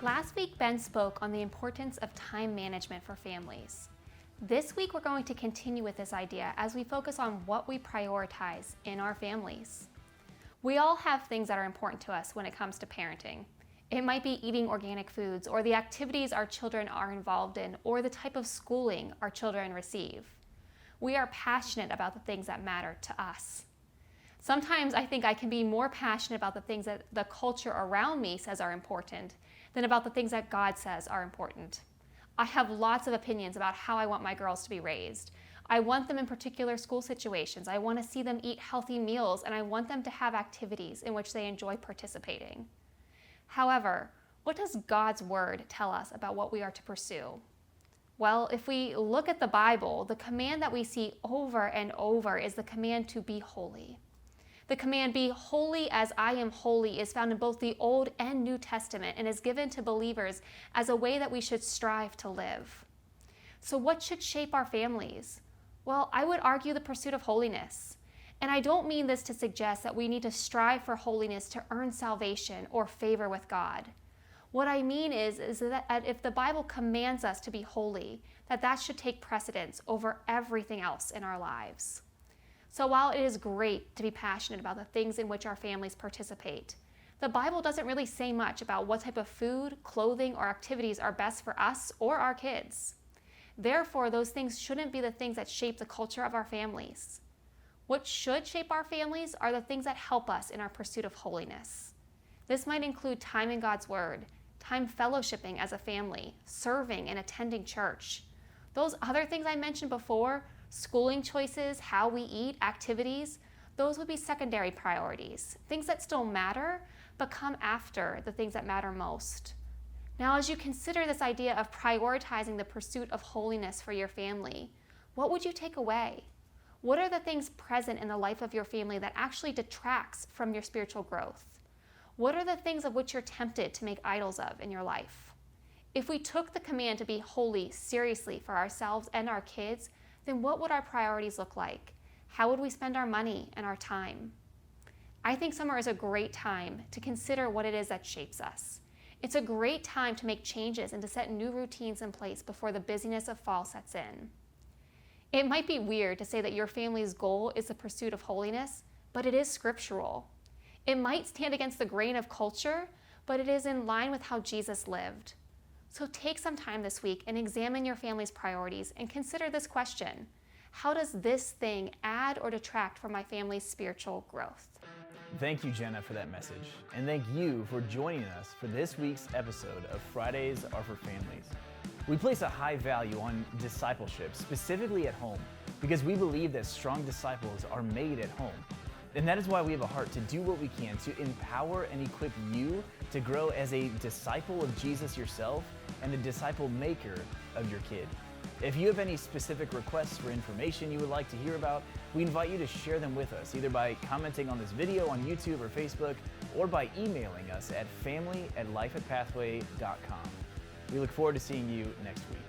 Last week, Ben spoke on the importance of time management for families. This week, we're going to continue with this idea as we focus on what we prioritize in our families. We all have things that are important to us when it comes to parenting. It might be eating organic foods, or the activities our children are involved in, or the type of schooling our children receive. We are passionate about the things that matter to us. Sometimes I think I can be more passionate about the things that the culture around me says are important than about the things that God says are important. I have lots of opinions about how I want my girls to be raised. I want them in particular school situations. I want to see them eat healthy meals, and I want them to have activities in which they enjoy participating. However, what does God's word tell us about what we are to pursue? Well, if we look at the Bible, the command that we see over and over is the command to be holy. The command, be holy as I am holy, is found in both the Old and New Testament and is given to believers as a way that we should strive to live. So what should shape our families? Well, I would argue the pursuit of holiness. And I don't mean this to suggest that we need to strive for holiness to earn salvation or favor with God. What I mean is that if the Bible commands us to be holy, that should take precedence over everything else in our lives. So while it is great to be passionate about the things in which our families participate, the Bible doesn't really say much about what type of food, clothing, or activities are best for us or our kids. Therefore, those things shouldn't be the things that shape the culture of our families. What should shape our families are the things that help us in our pursuit of holiness. This might include time in God's Word, time fellowshipping as a family, serving and attending church. Those other things I mentioned before, schooling choices, how we eat, activities, those would be secondary priorities, things that still matter, but come after the things that matter most. Now, as you consider this idea of prioritizing the pursuit of holiness for your family, what would you take away? What are the things present in the life of your family that actually detracts from your spiritual growth? What are the things of which you're tempted to make idols of in your life? If we took the command to be holy seriously for ourselves and our kids, then what would our priorities look like? How would we spend our money and our time? I think summer is a great time to consider what it is that shapes us. It's a great time to make changes and to set new routines in place before the busyness of fall sets in. It might be weird to say that your family's goal is the pursuit of holiness, but it is scriptural. It might stand against the grain of culture, but it is in line with how Jesus lived. So take some time this week and examine your family's priorities and consider this question: how does this thing add or detract from my family's spiritual growth? Thank you, Jenna, for that message. And thank you for joining us for this week's episode of Fridays Are for Families. We place a high value on discipleship, specifically at home, because we believe that strong disciples are made at home. And that is why we have a heart to do what we can to empower and equip you to grow as a disciple of Jesus yourself and a disciple maker of your kid. If you have any specific requests for information you would like to hear about, we invite you to share them with us, either by commenting on this video on YouTube or Facebook, or by emailing us at family@lifeatpathway.com. We look forward to seeing you next week.